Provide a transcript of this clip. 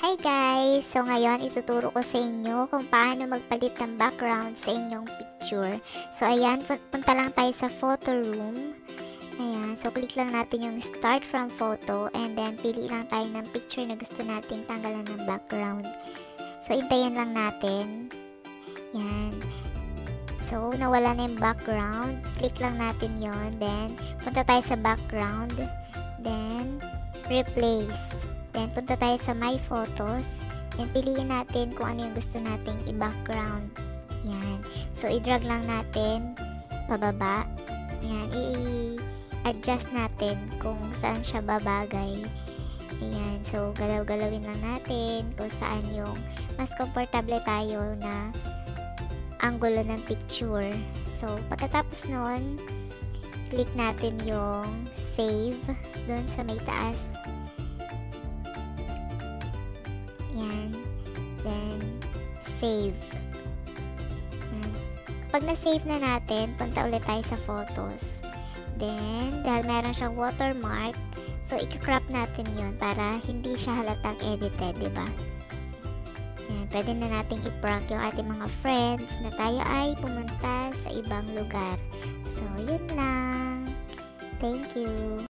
Hi guys! So ngayon ituturo ko sa inyo kung paano magpalit ng background sa inyong picture. So ayan, punta lang tayo sa Photoroom. Ayan, so click lang natin yung start from photo and then pili lang tayo ng picture na gusto nating tanggalan ng background. So hintayin lang natin. Yan. So nawala na yung background. Click lang natin yon. Then punta tayo sa background. Then replace. Then, punta tayo sa My Photos. Then, piliin natin kung ano yung gusto nating i-background. Yan. So, i-drag lang natin pababa. Yan. I-adjust natin kung saan siya babagay. Ayan. So, galaw-galawin lang natin kung saan yung mas komportable tayo na angulo ng picture. So, pagkatapos nun, click natin yung save dun sa may taas. Yan. Then, save. Yan. Kapag na-save na natin, punta ulit tayo sa photos. Then, dahil meron siyang watermark, so, i-crop natin yun para hindi siya halatang edited, diba? Yan. Pwede na nating i-prank yung ating mga friends na tayo ay pumunta sa ibang lugar. So, yun lang. Thank you.